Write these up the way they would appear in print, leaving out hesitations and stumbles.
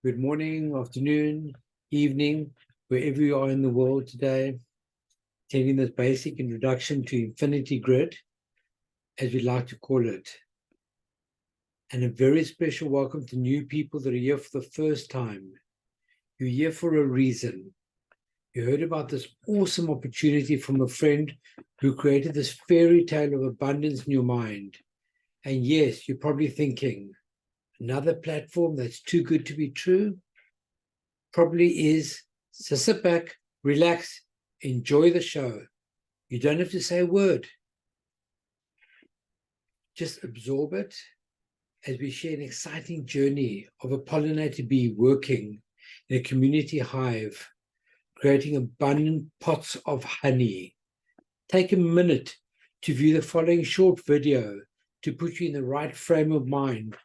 Good morning, afternoon, evening, wherever you are in the world today. Taking this basic introduction to Infinity Grid, as we like to call it. And a very special welcome to new people that are here for the first time. You're here for a reason. You heard about this awesome opportunity from a friend who created this fairy tale of abundance in your mind. And yes, you're probably thinking, another platform that's too good to be true? Probably is. So sit back, relax, enjoy the show. You don't have to say a word. Just absorb it as we share an exciting journey of a pollinator bee working in a community hive, creating abundant pots of honey. Take a minute to view the following short video to put you in the right frame of mind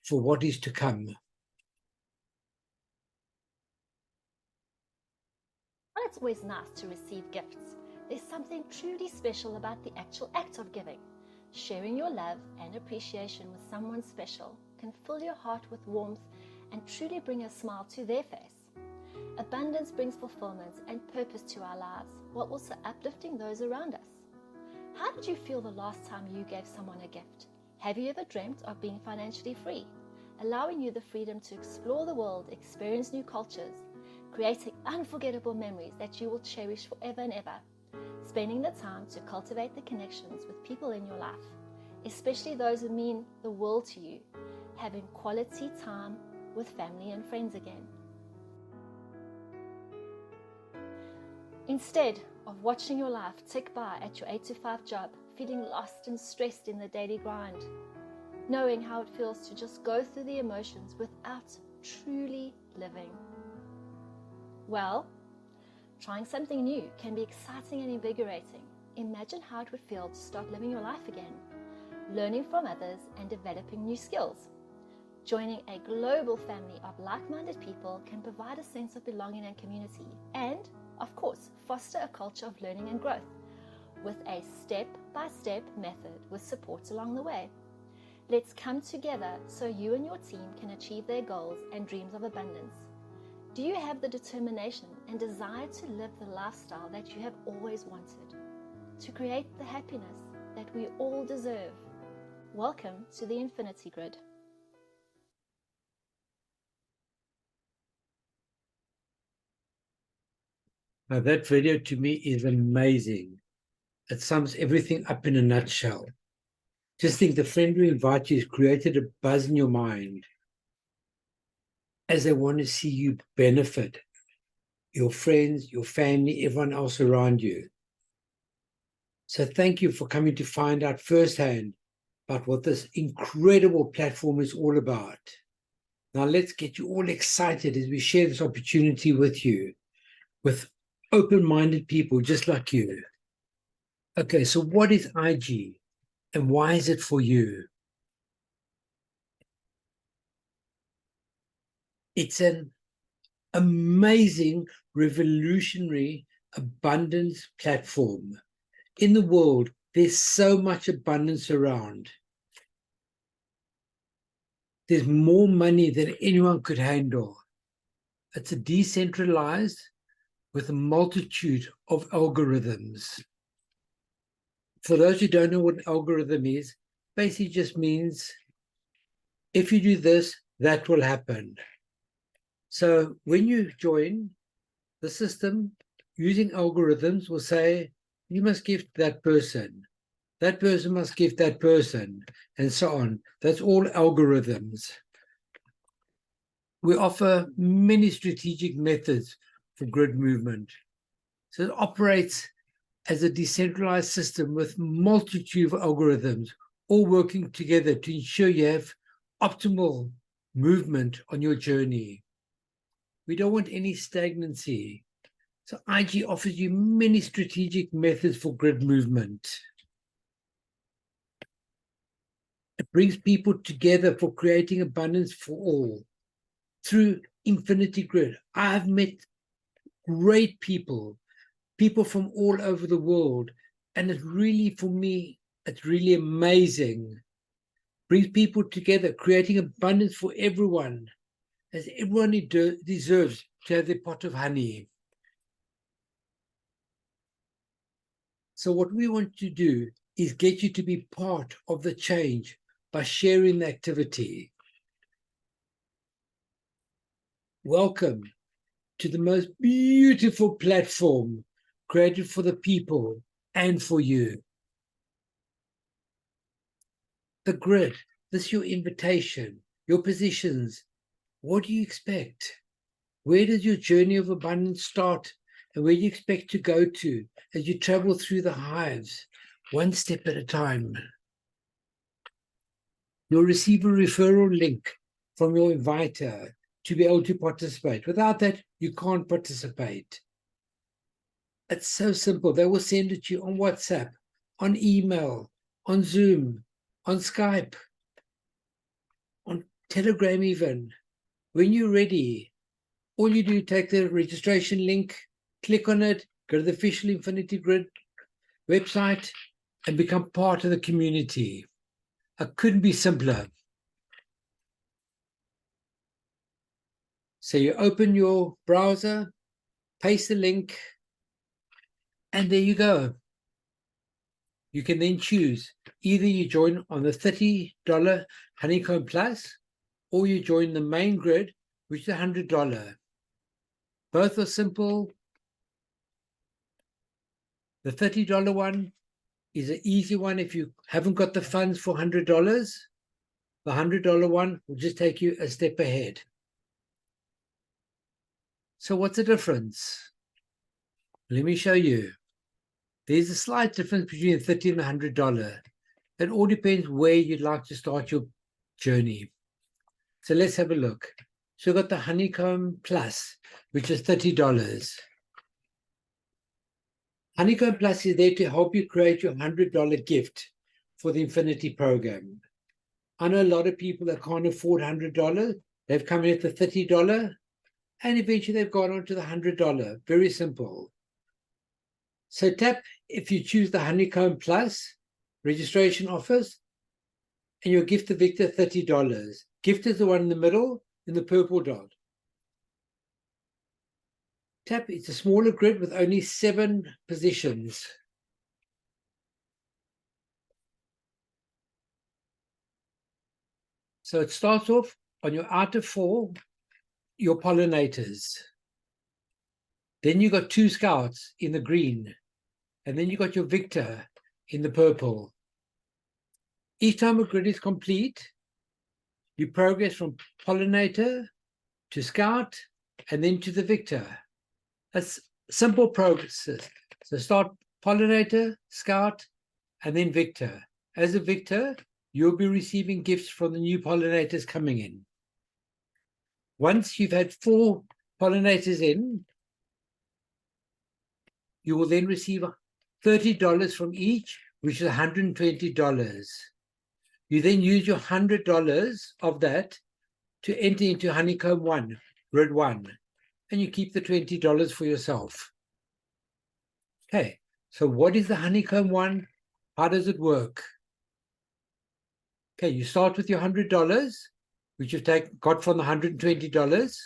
for what is to come. While it's always nice to receive gifts, there's something truly special about the actual act of giving. Sharing your love and appreciation with someone special can fill your heart with warmth and truly bring a smile to their face. Abundance brings fulfillment and purpose to our lives while also uplifting those around us. How did you feel the last time you gave someone a gift? Have you ever dreamt of being financially free, allowing you the freedom to explore the world, experience new cultures, creating unforgettable memories that you will cherish forever and ever? Spending the time to cultivate the connections with people in your life, especially those who mean the world to you, having quality time with family and friends again. Instead of watching your life tick by at your 8-to-5 job, feeling lost and stressed in the daily grind, knowing how it feels to just go through the emotions without truly living. Well, trying something new can be exciting and invigorating. Imagine how it would feel to start living your life again, learning from others and developing new skills. Joining a global family of like-minded people can provide a sense of belonging and community and, of course, foster a culture of learning and growth with a step-by-step method with support along the way. Let's come together so you and your team can achieve their goals and dreams of abundance. Do you have the determination and desire to live the lifestyle that you have always wanted? To create the happiness that we all deserve? Welcome to the Infinity Grid. Now that video to me is amazing. It sums everything up in a nutshell. Just think the friend who invited you has created a buzz in your mind as they want to see you benefit, your friends, your family, everyone else around you. So thank you for coming to find out firsthand about what this incredible platform is all about. Now let's get you all excited as we share this opportunity with you, with open-minded people just like you. Okay, so what is IG and why is it for you? It's an amazing, revolutionary abundance platform. In the world, there's so much abundance around. There's more money than anyone could handle. It's a decentralized with a multitude of algorithms. For those who don't know what an algorithm is, basically just means if you do this, that will happen. So when you join the system, using algorithms will say, you must give that person must give that person, and so on. That's all algorithms. We offer many strategic methods for grid movement. So it operates as a decentralized system with multitude of algorithms, all working together to ensure you have optimal movement on your journey. We don't want any stagnancy. So IG offers you many strategic methods for grid movement. It brings people together for creating abundance for all through Infinity Grid. I've met great people from all over the world, and it's really, for me, it's really amazing. Brings people together, creating abundance for everyone. as everyone deserves to have their pot of honey. So what we want to do is get you to be part of the change by sharing the activity. Welcome to the most beautiful platform created for the people and for you. The grid, this is your invitation, your positions. What do you expect? Where does your journey of abundance start? And where do you expect to go to as you travel through the hives, one step at a time? You'll receive a referral link from your inviter to be able to participate. Without that, you can't participate. It's so simple. They will send it to you on WhatsApp, on email, on Zoom, on Skype, on Telegram even. When you're ready, all you do, take the registration link, click on it, go to the official Infinity Grid website, and become part of the community. It couldn't be simpler. So you open your browser, paste the link, and there you go. You can then choose. Either you join on the $30 Honeycomb Plus, or you join the main grid, which is $100. Both are simple. The $30 one is an easy one if you haven't got the funds for $100. The $100 one will just take you a step ahead. So what's the difference? Let me show you. There's a slight difference between the $30 and the $100. It all depends where you'd like to start your journey. So let's have a look. So we've got the Honeycomb Plus, which is $30. Honeycomb Plus is there to help you create your $100 gift for the Infinity program. I know a lot of people that can't afford $100. They've come in at the $30, and eventually they've gone on to the $100. Very simple. So tap if you choose the Honeycomb Plus registration offers, and you'll gift the victor $30. Gift is the one in the middle in the purple dot. Tap, it's a smaller grid with only 7 positions. So it starts off on your outer 4, your pollinators. Then you got 2 scouts in the green, and then you got your victor in the purple. Each time a grid is complete, you progress from pollinator to scout and then to the victor. That's simple progresses. So start pollinator, scout, and then victor. As a victor, you'll be receiving gifts from the new pollinators coming in. Once you've had 4 pollinators in, you will then receive $30 from each, which is $120. You then use your $100 of that to enter into Honeycomb 1, Grid 1, and you keep the $20 for yourself. Okay, so what is the Honeycomb 1? How does it work? Okay, you start with your $100, which you've got from the $120.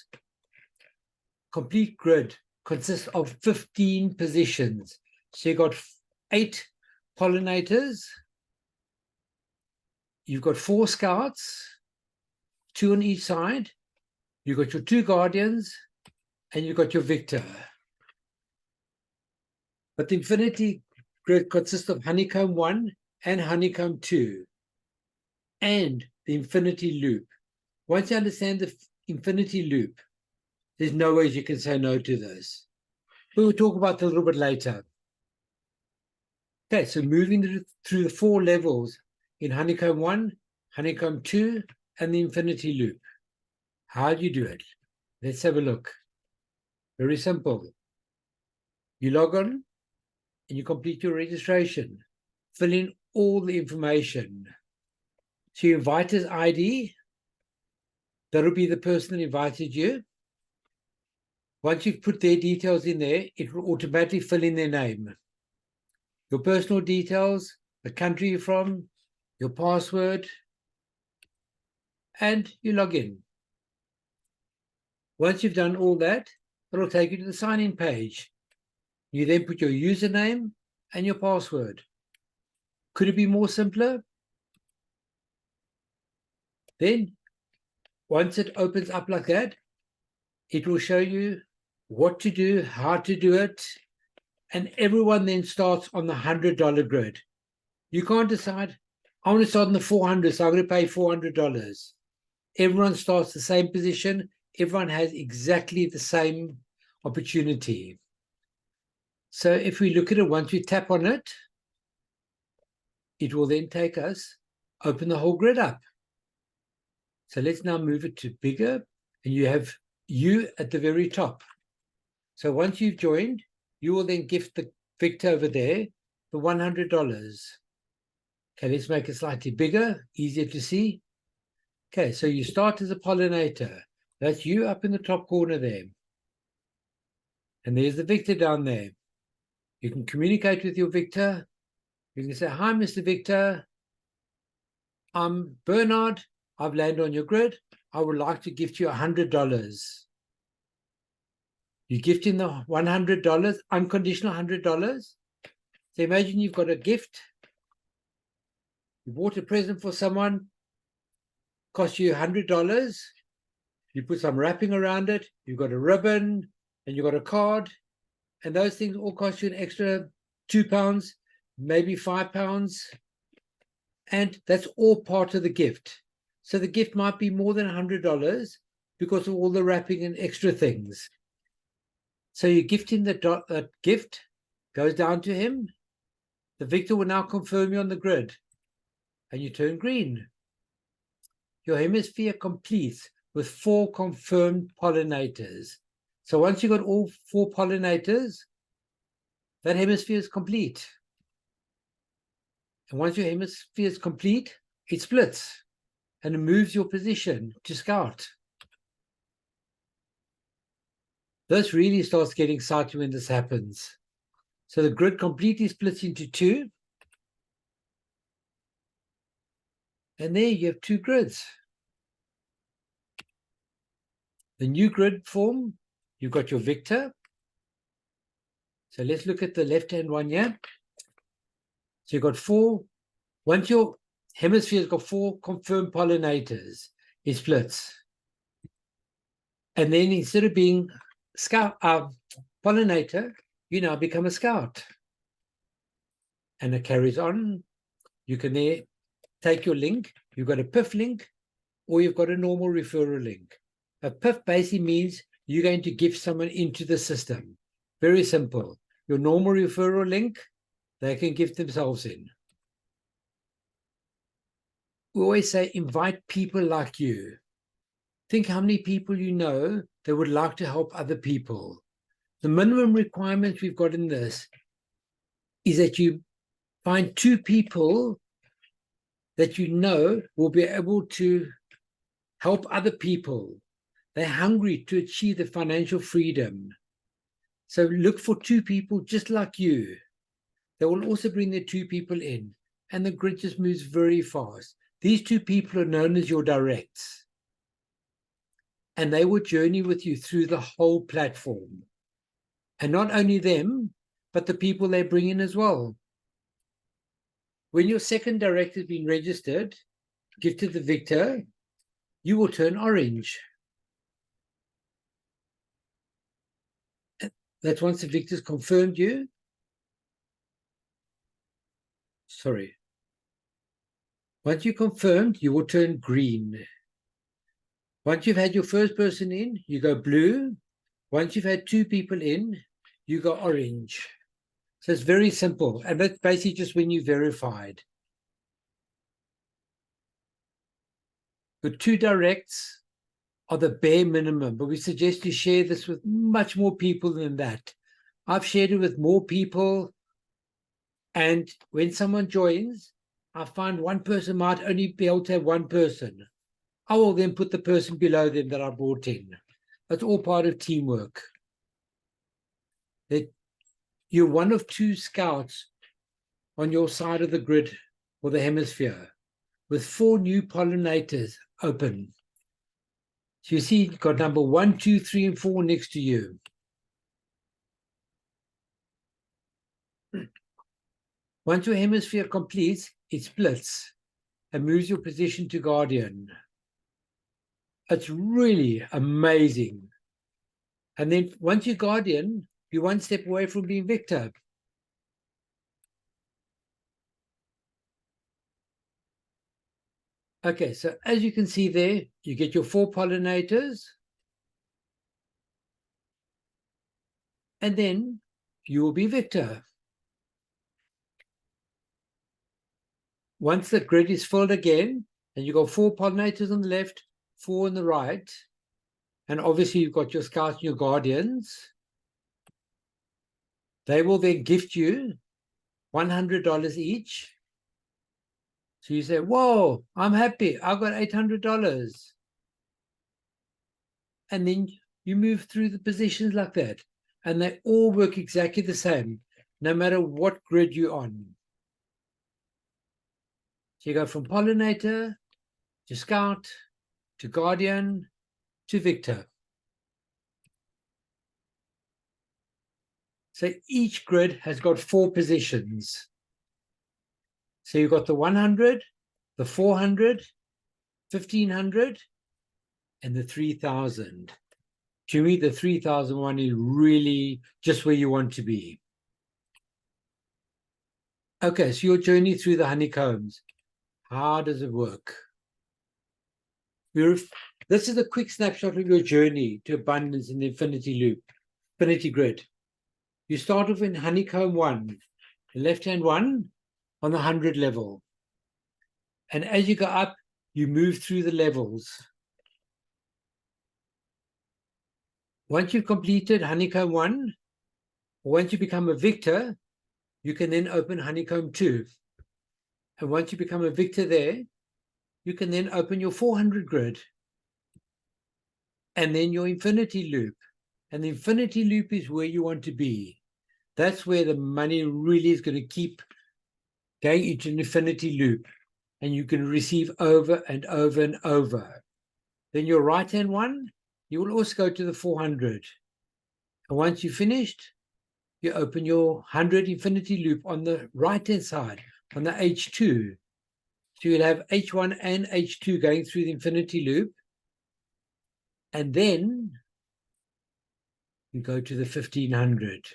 Complete grid consists of 15 positions. So you've got 8 pollinators, you've got 4 scouts, 2 on each side, you've got your 2 guardians, and you've got your victor. But the Infinity Grid consists of Honeycomb 1 and Honeycomb 2, and the Infinity Loop. Once you understand the Infinity Loop, there's no way you can say no to this. But we'll talk about that a little bit later. Okay, so moving through the 4 levels in Honeycomb 1, Honeycomb 2, and the Infinity Loop. How do you do it? Let's have a look. Very simple. You log on and you complete your registration. Fill in all the information. So your inviter's ID, that'll be the person that invited you. Once you've put their details in there, it will automatically fill in their name. Your personal details, the country you're from, your password, and you log in. Once you've done all that, it'll take you to the sign-in page. You then put your username and your password. Could it be more simpler? Then, once it opens up like that, it will show you what to do, how to do it, and everyone then starts on the $100 grid. You can't decide, I want to start on the 400, so I'm going to pay $400. Everyone starts the same position. Everyone has exactly the same opportunity. So if we look at it, once we tap on it, it will then take us, open the whole grid up. So let's now move it to bigger, and you have you at the very top. So once you've joined, you will then gift the Victor over there the $100. Okay, let's make it slightly bigger, easier to see. Okay, so you start as a pollinator. That's you up in the top corner there. And there's the Victor down there. You can communicate with your Victor. You can say, hi, Mr. Victor. I'm Bernard. I've landed on your grid. I would like to gift you $100. You gift him the $100, unconditional $100. So imagine you've got a gift. You bought a present for someone, cost you $100. You put some wrapping around it. You've got a ribbon, and you've got a card. And those things all cost you an extra £2, maybe £5. And that's all part of the gift. So the gift might be more than $100 because of all the wrapping and extra things. So you gift him that gift, goes down to him. The Victor will now confirm you on the grid, and you turn green. Your hemisphere completes with 4 confirmed pollinators. So once you've got all 4 pollinators, that hemisphere is complete. And once your hemisphere is complete, it splits and it moves your position to scout. This really starts getting exciting when this happens. So the grid completely splits into 2. And there you have 2 grids. The new grid form, you've got your Victor. So let's look at the left-hand one here. So you've got 4. Once your hemisphere's got 4 confirmed pollinators, it splits. And then instead of being scout pollinator, you now become a scout. And it carries on. You can there take your link. You've got a PIF link, or you've got a normal referral link. A PIF basically means you're going to give someone into the system. Very simple. Your normal referral link, they can give themselves in. We always say, invite people like you. Think how many people you know that would like to help other people. The minimum requirements we've got in this is that you find 2 people that you know will be able to help other people. They're hungry to achieve the financial freedom. So look for 2 people just like you. They will also bring their 2 people in, and the grid just moves very fast. These 2 people are known as your directs, and they will journey with you through the whole platform. And not only them, but the people they bring in as well. When your second direct has been registered, gifted the Victor, you will turn orange. That's once the Victor's confirmed you. Sorry. Once you're confirmed, you will turn green. Once you've had your first person in, you go blue. Once you've had 2 people in, you go orange. So it's very simple. And that's basically just when you verified. The 2 directs are the bare minimum, but we suggest you share this with much more people than that. I've shared it with more people, and when someone joins, I find one person might only be able to have 1 person. I will then put the person below them that I brought in. That's all part of teamwork. That you're one of 2 scouts on your side of the grid or the hemisphere with 4 new pollinators open. So you see, you've got number 1, 2, 3, and 4 next to you. Once your hemisphere completes, it splits and moves your position to Guardian. It's really amazing. And then once you're Guardian, you're one step away from being Victor. Okay, so as you can see there, you get your 4 pollinators. And then you will be Victor. Once the grid is filled again, and you've got 4 pollinators on the left, 4 on the right, and obviously you've got your scouts and your guardians, they will then gift you $100 each. So you say, whoa, I'm happy, I've got $800. And then you move through the positions like that. And they all work exactly the same, no matter what grid you're on. So you go from pollinator to scout to guardian to victor. So each grid has got 4 positions. So you've got the 100, the 400, 1500, and the 3000. To me, the 3001 is really just where you want to be. Okay, so your journey through the honeycombs. How does it work? This is a quick snapshot of your journey to abundance in the infinity loop, infinity grid. You start off in honeycomb 1, the left-hand one on the 100 level. And as you go up, you move through the levels. Once you've completed honeycomb 1, or once you become a victor, you can then open honeycomb 2. And once you become a victor there, you can then open your 400 grid. And then your infinity loop. And the infinity loop is where you want to be. That's where the money really is going to keep going into an infinity loop. And you can receive over and over and over. Then your right-hand one, you will also go to the 400. And once you've finished, you open your 100 infinity loop on the right-hand side, on the H2. So you'll have H1 and H2 going through the infinity loop. And then you go to the 1500.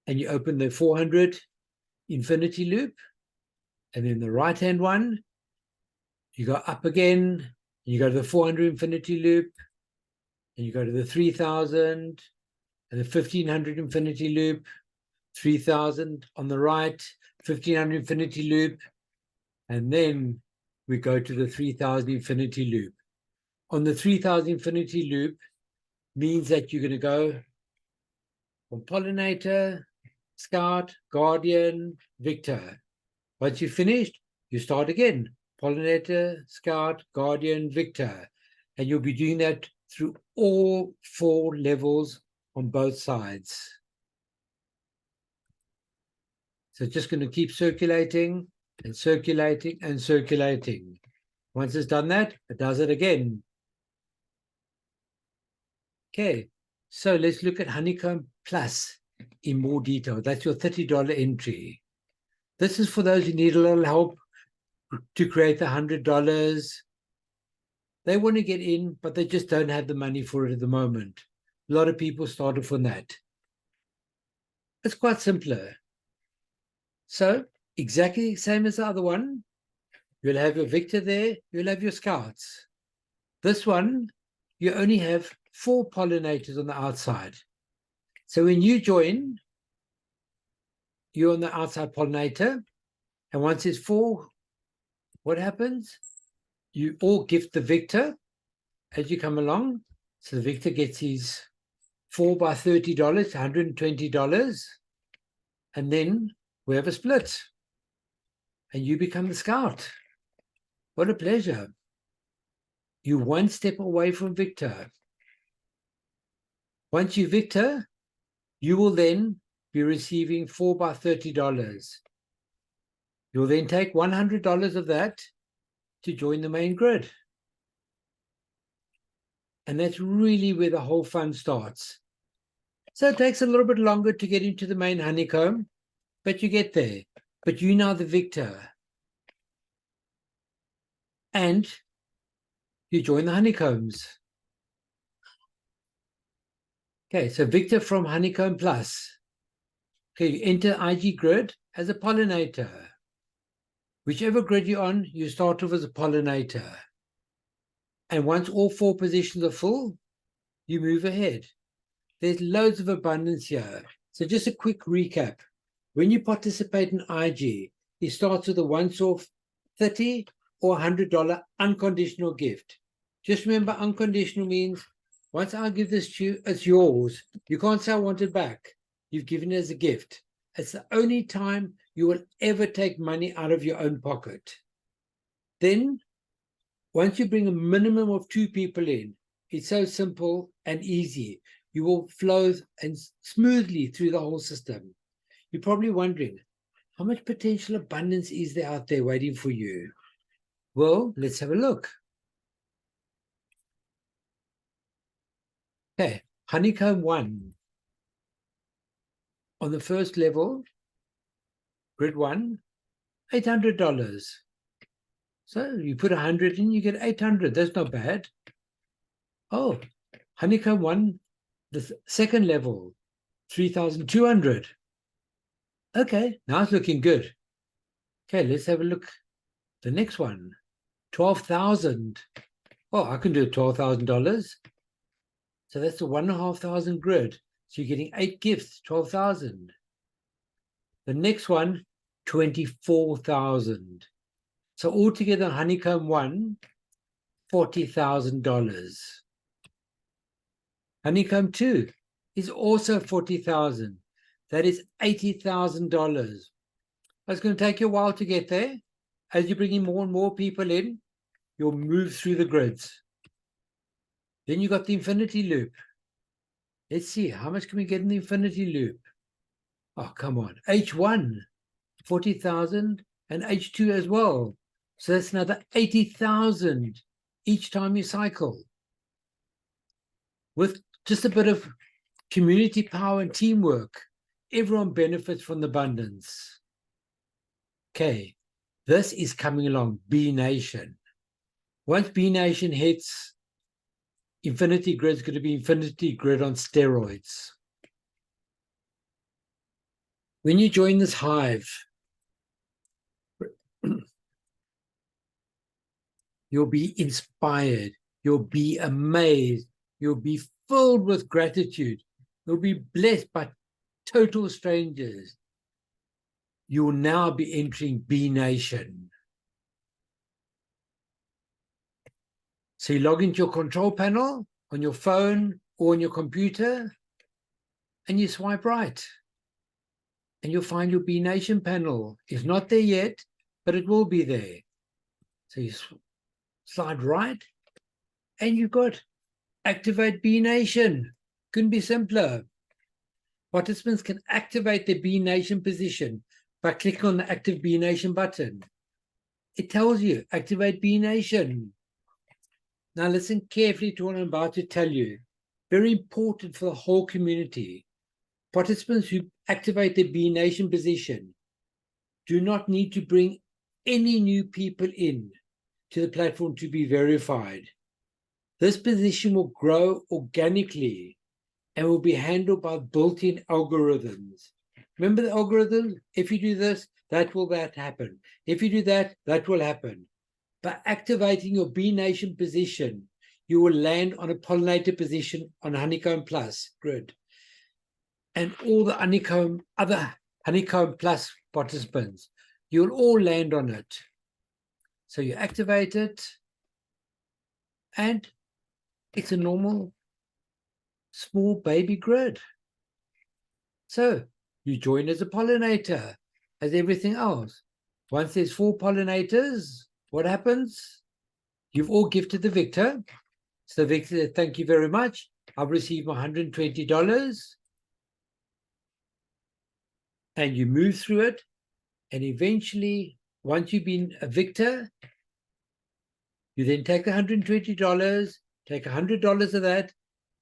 And you open the 400 infinity loop. And then the right-hand one, you go up again, and you go to the 400 infinity loop, and you go to the 3000, and the 1500 infinity loop, 3000 on the right, 1500 infinity loop, and then we go to the 3000 infinity loop. On the 3000 infinity loop means that you're going to go from pollinator, scout, guardian, victor. Once you've finished, you start again. Pollinator, scout, guardian, victor. And you'll be doing that through all 4 levels on both sides. So it's just going to keep circulating and circulating and circulating. Once it's done that, it does it again. Okay, so let's look at Honeycomb Plus in more detail. That's your $30 entry. This is for those who need a little help to create the $100. They want to get in, but they just don't have the money for it at the moment. A lot of people started from that. It's quite simpler. So exactly the same as the other one. You'll have your victor there, you'll have your scouts. This one, you only have 4 pollinators on the outside. So when you join, you're on the outside pollinator, and once it's 4, what happens? You all gift the victor as you come along. So the victor gets his 4 by $30, $120, and then we have a split, and you become the scout. What a pleasure. You're one step away from victor. Once you victor, you will then be receiving 4 by $30. You'll then take $100 of that to join the main grid. And that's really where the whole fun starts. So it takes a little bit longer to get into the main honeycomb, but you get there. But you're now the victor. And you join the honeycombs. Okay, so victor from Honeycomb Plus. Okay, you enter IG grid as a pollinator. Whichever grid you're on, you start off as a pollinator. And once all 4 positions are full, you move ahead. There's loads of abundance here. So just a quick recap. When you participate in IG, it starts with a once-off $30 or $100 unconditional gift. Just remember, unconditional means once I give this to you, it's yours. You can't say I want it back. You've given it as a gift. It's the only time you will ever take money out of your own pocket. Then, once you bring a minimum of 2 people in, it's so simple and easy. You will flow and smoothly through the whole system. You're probably wondering, how much potential abundance is there out there waiting for you? Well, let's have a look. Okay, Honeycomb 1. On the first level, grid 1, $800. So you put 100 in, you get 800. That's not bad. Oh, Honeycomb 1, the second level, 3,200. Okay, now it's looking good. Okay, let's have a look. The next one, 12,000. Oh, I can do $12,000. So that's the 1,500 grid. So you're getting 8 gifts, 12,000. The next one, 24,000. So altogether, Honeycomb 1, $40,000. Honeycomb 2 is also 40,000. That is $80,000. It's going to take you a while to get there. As you're bringing more and more people in, you'll move through the grids. Then you got the infinity loop. Let's see, how much can we get in the infinity loop? Oh, come on. H1, 40,000, and H2 as well. So that's another 80,000 each time you cycle. With just a bit of community power and teamwork, everyone benefits from the abundance. Okay, this is coming along, B Nation. Once B Nation hits, Infinity Grid is going to be Infinity Grid on steroids. When you join this hive, you'll be inspired, you'll be amazed, you'll be filled with gratitude, you'll be blessed by total strangers. You will now be entering B Nation. So you log into your control panel on your phone or on your computer, and you swipe right. And you'll find your B Nation panel. It's not there yet, but it will be there. So you slide right, and you've got Activate B Nation. Couldn't be simpler. Participants can activate their B Nation position by clicking on the Active B Nation button. It tells you, Activate B Nation. Now listen carefully to what I'm about to tell you. Very important for the whole community. Participants who activate their B Nation position do not need to bring any new people in to the platform to be verified. This position will grow organically and will be handled by built-in algorithms. Remember the algorithm? If you do this, that will happen. If you do that, that will happen. By activating your B Nation position, you will land on a pollinator position on Honeycomb Plus grid. And all the other Honeycomb Plus participants, you'll all land on it. So you activate it, and it's a normal small baby grid. So you join as a pollinator, as everything else. Once there's 4 pollinators, what happens? You've all gifted the victor. So the victor said, thank you very much. I've received my $120. And you move through it. And eventually, once you've been a victor, you then take the $120 Take $100 of that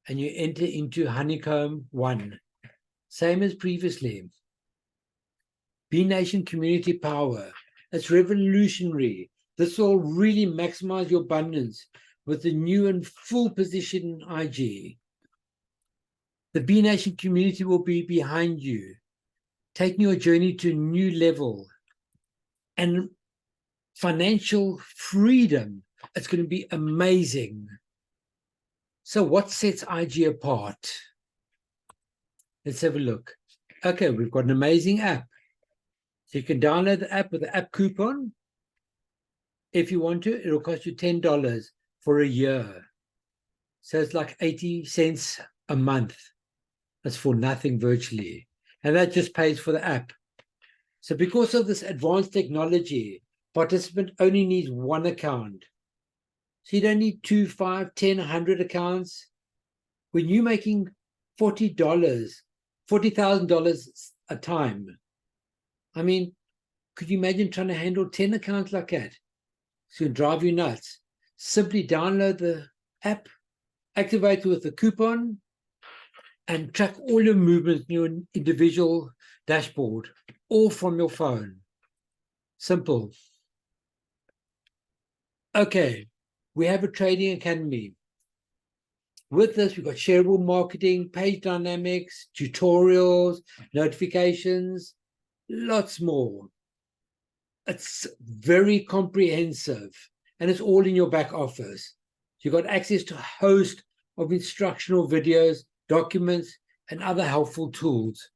and you enter into Honeycomb 1. Same as previously. B Nation Community Power. It's revolutionary. This will really maximize your abundance with the new and full position in IG. The B Nation community will be behind you, taking your journey to a new level. And financial freedom, it's going to be amazing. So what sets IG apart? Let's have a look. Okay, we've got an amazing app. So you can download the app with the app coupon. If you want to, it'll cost you $10 for a year. So it's like 80 cents a month. That's for nothing virtually. And that just pays for the app. So because of this advanced technology, participant only needs one account. So you don't need 2, 5, 10, 100 accounts. When you're making $40,000 a time, I mean, could you imagine trying to handle 10 accounts like that? It's going to drive you nuts. Simply download the app, activate it with the coupon, and track all your movements in your individual dashboard, all from your phone. Simple. Okay, we have a trading academy. With this, we've got shareable marketing, page dynamics, tutorials, notifications, lots more. It's very comprehensive, and it's all in your back office. You've got access to a host of instructional videos, documents, and other helpful tools.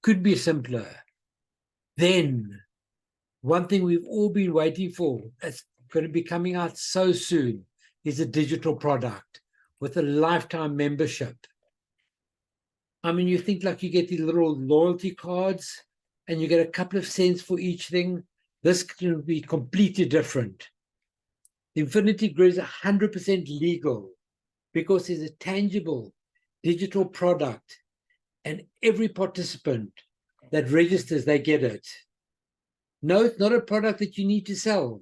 Could be simpler. Then, one thing we've all been waiting for, that's going to be coming out so soon, is a digital product with a lifetime membership. I mean, you think like you get these little loyalty cards and you get a couple of cents for each thing. This can be completely different. The Infinity Grid is 100% legal because it's a tangible digital product, and every participant that registers, they get it. No, it's not a product that you need to sell.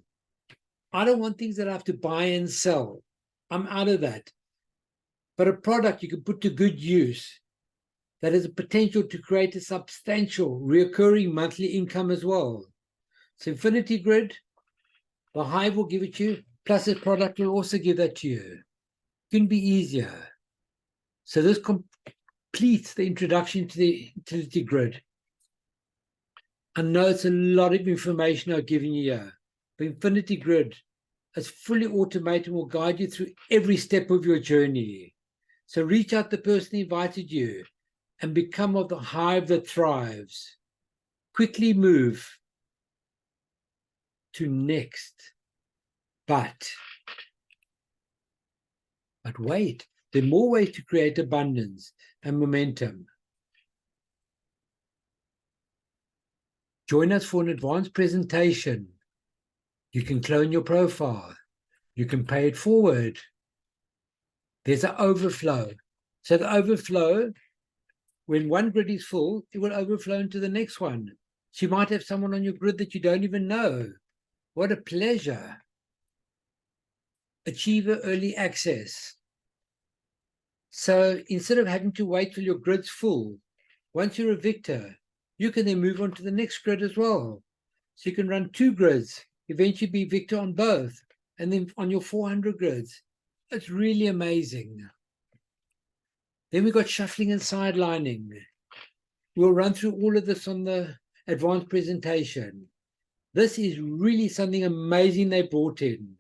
I don't want things that I have to buy and sell. I'm out of that. But a product you can put to good use that has a potential to create a substantial recurring monthly income as well. So Infinity Grid, the Hive will give it to you, plus this product will also give that to you. It can be easier. So this completes the introduction to the Infinity Grid. I know it's a lot of information I've given you here, but Infinity Grid is fully automated and will guide you through every step of your journey. So reach out to the person who invited you and become of the hive that thrives. Quickly move to next. But wait, there are more ways to create abundance and momentum. Join us for an advanced presentation. You can clone your profile. You can pay it forward. There's an overflow. So the overflow, when one grid is full, it will overflow into the next one. So you might have someone on your grid that you don't even know. What a pleasure. Achiever early access. So instead of having to wait till your grid's full, once you're a victor, you can then move on to the next grid as well. So you can run 2 grids, eventually be victor on both, and then on your 400 grids. It's really amazing. Then we've got shuffling and sidelining. We'll run through all of this on the advanced presentation. This is really something amazing they brought in.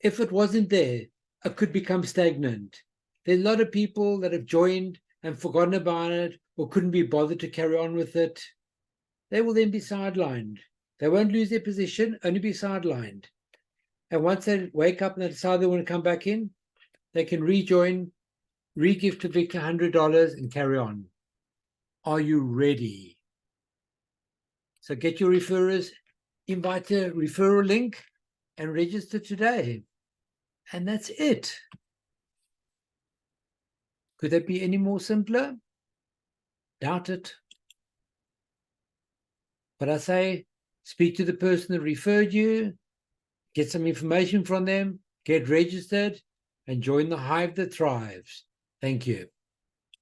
If it wasn't there, it could become stagnant. There's a lot of people that have joined and forgotten about it or couldn't be bothered to carry on with it. They will then be sidelined. They won't lose their position, only be sidelined. And once they wake up and they decide they want to come back in, they can rejoin, re-gift to Victor $100 and carry on. Are you ready? So get your referrers, invite a referral link and register today. And that's it. Could that be any more simpler? Doubt it. But I say, speak to the person that referred you, get some information from them, get registered, and join the hive that thrives. Thank you.